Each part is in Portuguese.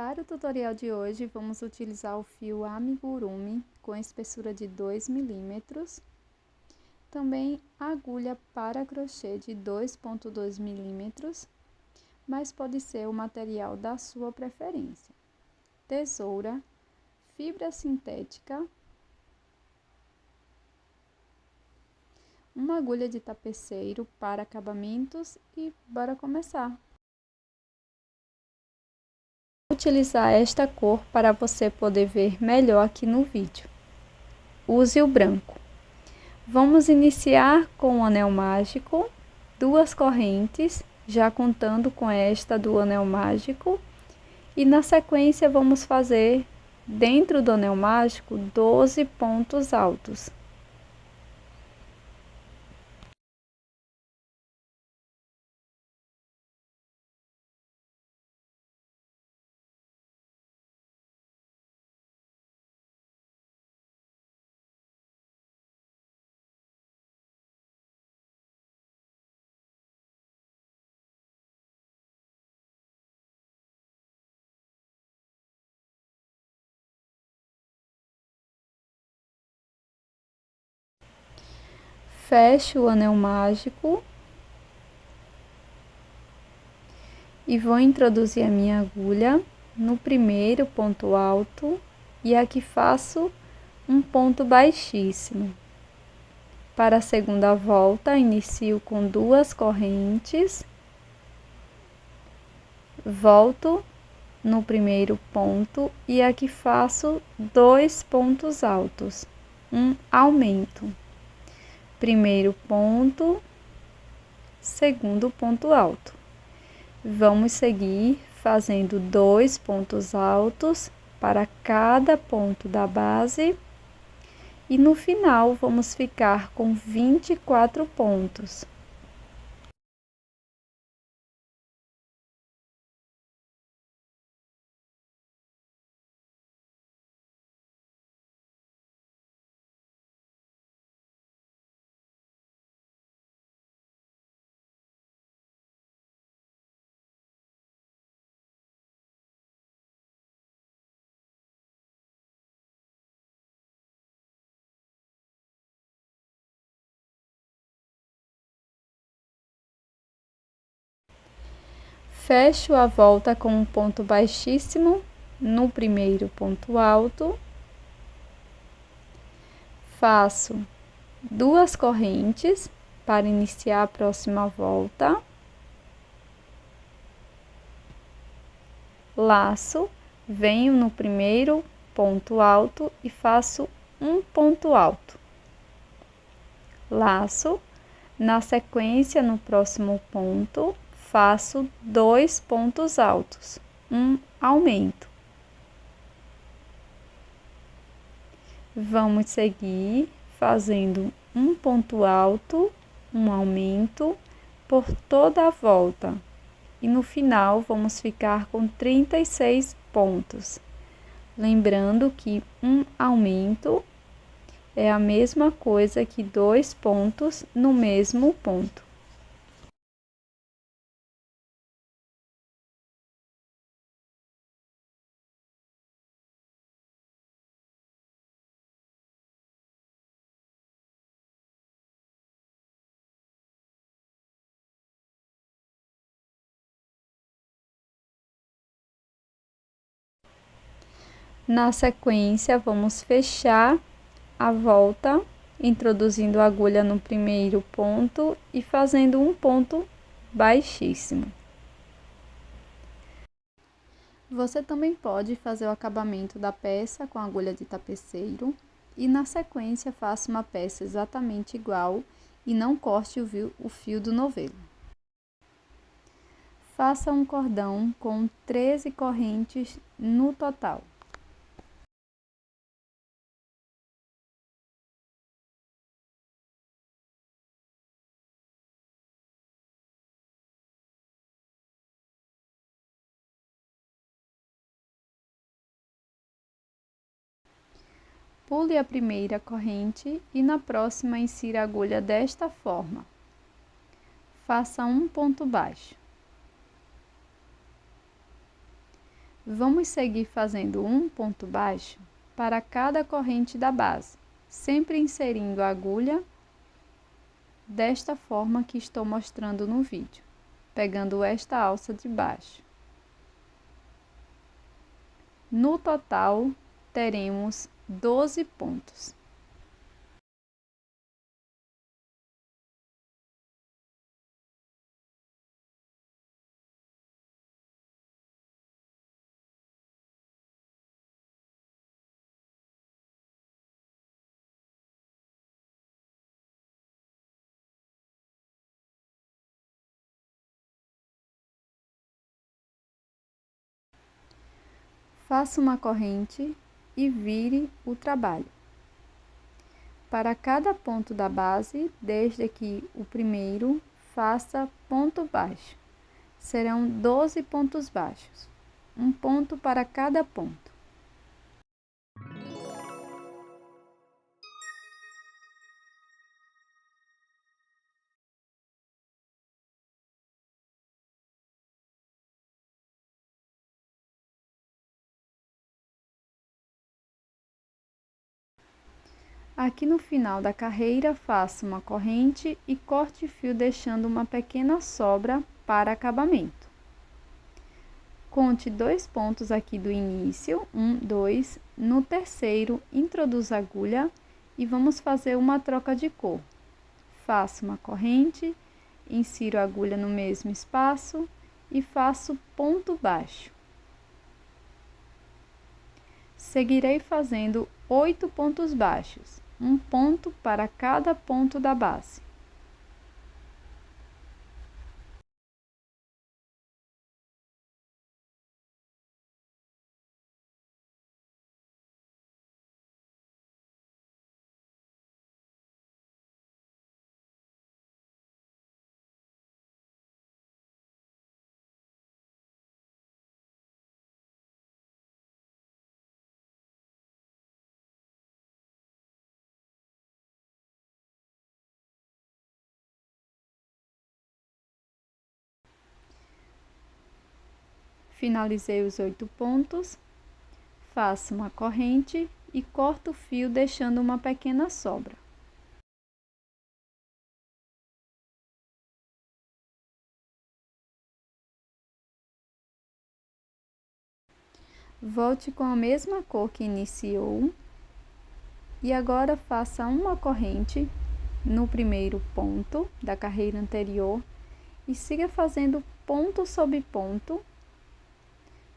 Para o tutorial de hoje, vamos utilizar o fio amigurumi com espessura de 2 milímetros, também agulha para crochê de 2,2 milímetros, mas pode ser o material da sua preferência, tesoura, fibra sintética, uma agulha de tapeceiro para acabamentos e bora começar! Vou utilizar esta cor para você poder ver melhor aqui no vídeo. Use o branco. Vamos iniciar com o anel mágico, 2 correntes, já contando com esta do anel mágico, e na sequência vamos fazer dentro do anel mágico 12 pontos altos. Fecho o anel mágico e vou introduzir a minha agulha no primeiro ponto alto e aqui faço um ponto baixíssimo. Para a segunda volta, inicio com 2 correntes, volto no primeiro ponto e aqui faço 2 pontos altos, um aumento. Primeiro ponto, segundo ponto alto. Vamos seguir fazendo 2 pontos altos para cada ponto da base e no final vamos ficar com 24 pontos. Fecho a volta com um ponto baixíssimo no primeiro ponto alto, faço 2 correntes para iniciar a próxima volta, laço, venho no primeiro ponto alto e faço um ponto alto, laço, na sequência no próximo ponto, faço 2 pontos altos, um aumento. Vamos seguir fazendo um ponto alto, um aumento por toda a volta. E no final vamos ficar com 36 pontos. Lembrando que um aumento é a mesma coisa que 2 pontos no mesmo ponto. Na sequência, vamos fechar a volta, introduzindo a agulha no primeiro ponto e fazendo um ponto baixíssimo. Você também pode fazer o acabamento da peça com agulha de tapeceiro e na sequência faça uma peça exatamente igual e não corte o fio do novelo. Faça um cordão com 13 correntes no total. Pule a primeira corrente e na próxima insira a agulha desta forma. Faça um ponto baixo. Vamos seguir fazendo um ponto baixo para cada corrente da base, sempre inserindo a agulha desta forma que estou mostrando no vídeo, pegando esta alça de baixo. No total, teremos 12 pontos. Faça uma corrente e vire o trabalho. Para cada ponto da base, desde aqui o primeiro, faça ponto baixo. Serão 12 pontos baixos, um ponto para cada ponto. Aqui no final da carreira, faça uma corrente e corte o fio deixando uma pequena sobra para acabamento. Conte 2 pontos aqui do início, 1, 2. No terceiro, introduza a agulha e vamos fazer uma troca de cor. Faço uma corrente, insiro a agulha no mesmo espaço e faço ponto baixo. Seguirei fazendo 8 pontos baixos, um ponto para cada ponto da base. Finalizei os 8 pontos, faço uma corrente e corto o fio deixando uma pequena sobra. Volte com a mesma cor que iniciou e agora faça uma corrente no primeiro ponto da carreira anterior e siga fazendo ponto sobre ponto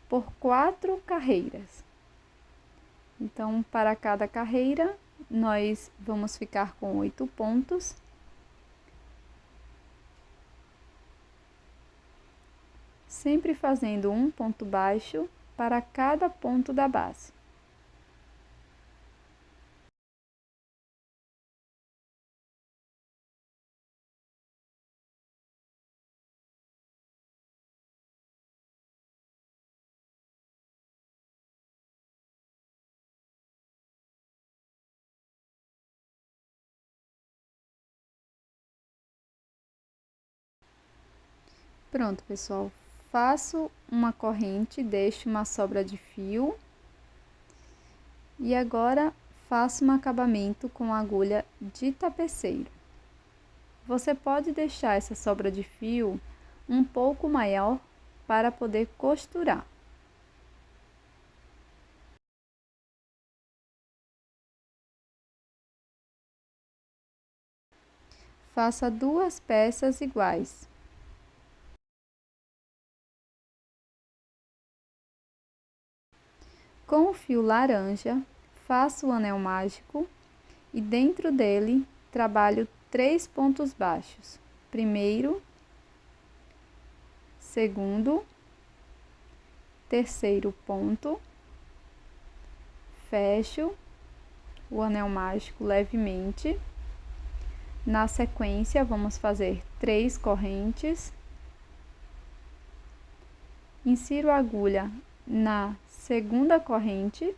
por 4 carreiras. Então, para cada carreira, nós vamos ficar com 8 pontos. Sempre fazendo um ponto baixo para cada ponto da base. Pronto, pessoal. Faço uma corrente, deixo uma sobra de fio. E agora, faço um acabamento com agulha de tapeceiro. Você pode deixar essa sobra de fio um pouco maior para poder costurar. Faça 2 peças iguais. Com o fio laranja, faço o anel mágico e dentro dele trabalho 3 pontos baixos. Primeiro, segundo, terceiro ponto, fecho o anel mágico levemente. Na sequência, vamos fazer 3 correntes. Insiro a agulha na segunda corrente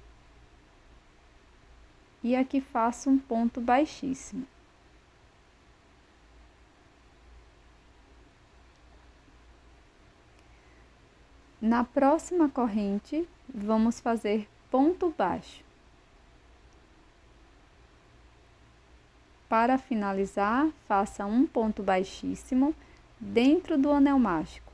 e aqui faço um ponto baixíssimo. Na próxima corrente, vamos fazer ponto baixo. Para finalizar, faça um ponto baixíssimo dentro do anel mágico.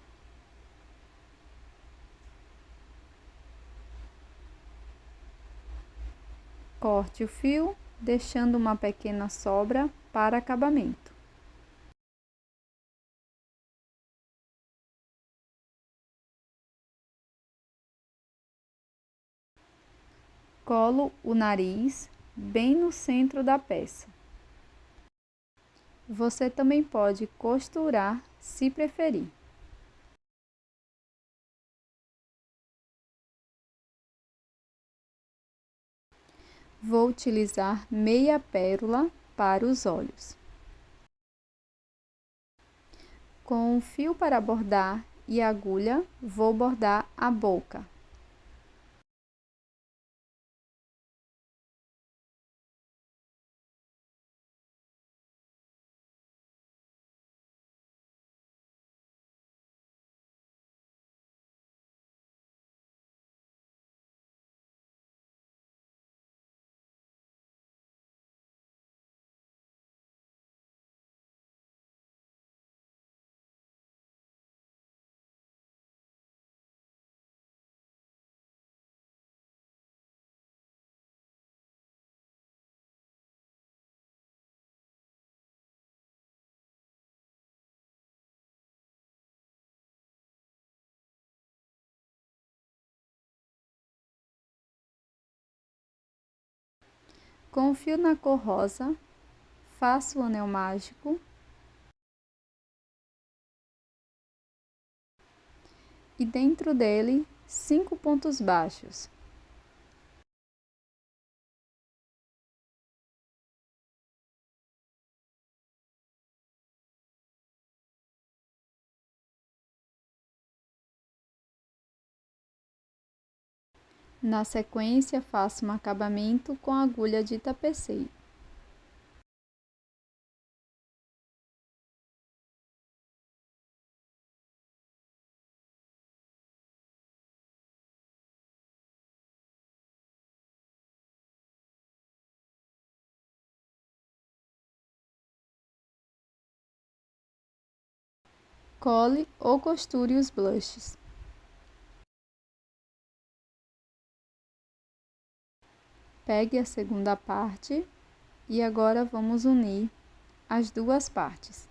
Corte o fio, deixando uma pequena sobra para acabamento. Colo o nariz bem no centro da peça. Você também pode costurar se preferir. Vou utilizar meia pérola para os olhos. Com o fio para bordar e agulha, vou bordar a boca. Com o fio na cor rosa, faço o anel mágico e dentro dele 5 pontos baixos. Na sequência, faço um acabamento com agulha de tapeceiro. Cole ou costure os blushes. Pegue a segunda parte e agora vamos unir as duas partes.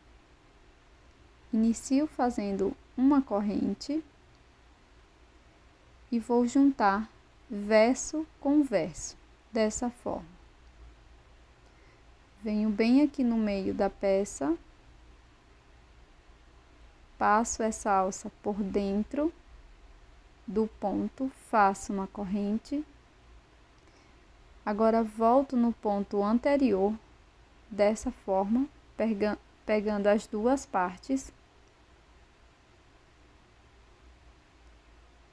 Inicio fazendo uma corrente e vou juntar verso com verso, dessa forma. Venho bem aqui no meio da peça, passo essa alça por dentro do ponto, faço uma corrente. Agora volto no ponto anterior, dessa forma, pegando as duas partes,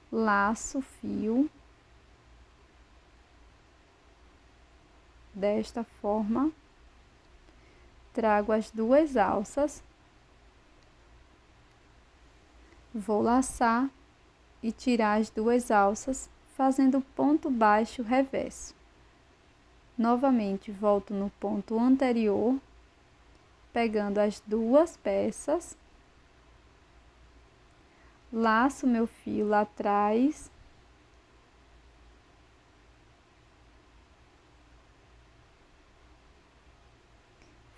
laço o fio, desta forma, trago as duas alças, vou laçar e tirar as duas alças, fazendo ponto baixo reverso. Novamente, volto no ponto anterior, pegando as duas peças, laço meu fio lá atrás,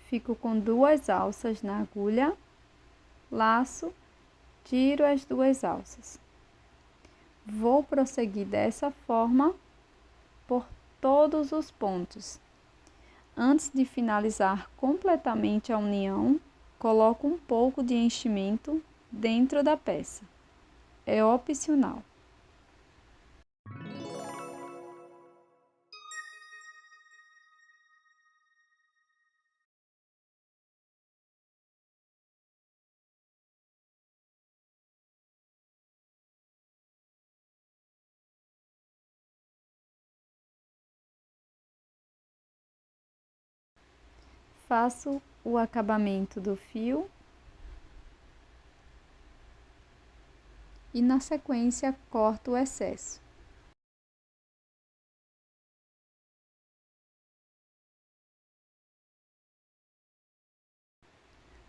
fico com duas alças na agulha, laço, tiro as duas alças. Vou prosseguir dessa forma por todos os pontos. Antes de finalizar completamente a união, coloco um pouco de enchimento dentro da peça. É opcional. Faço o acabamento do fio. e na sequência corto o excesso.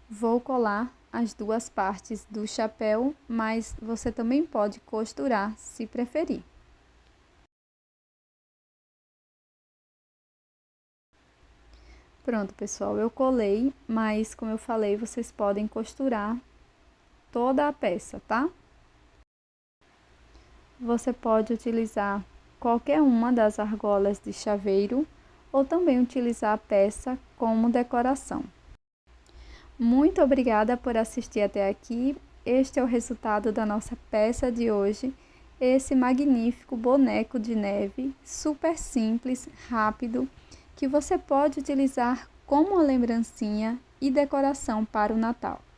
Vou colar as duas partes do chapéu, mas você também pode costurar se preferir. Pronto, pessoal, eu colei, mas como eu falei, vocês podem costurar toda a peça, tá? Você pode utilizar qualquer uma das argolas de chaveiro ou também utilizar a peça como decoração. Muito obrigada por assistir até aqui. Este é o resultado da nossa peça de hoje. Esse magnífico boneco de neve, super simples, rápido, que você pode utilizar como uma lembrancinha e decoração para o Natal.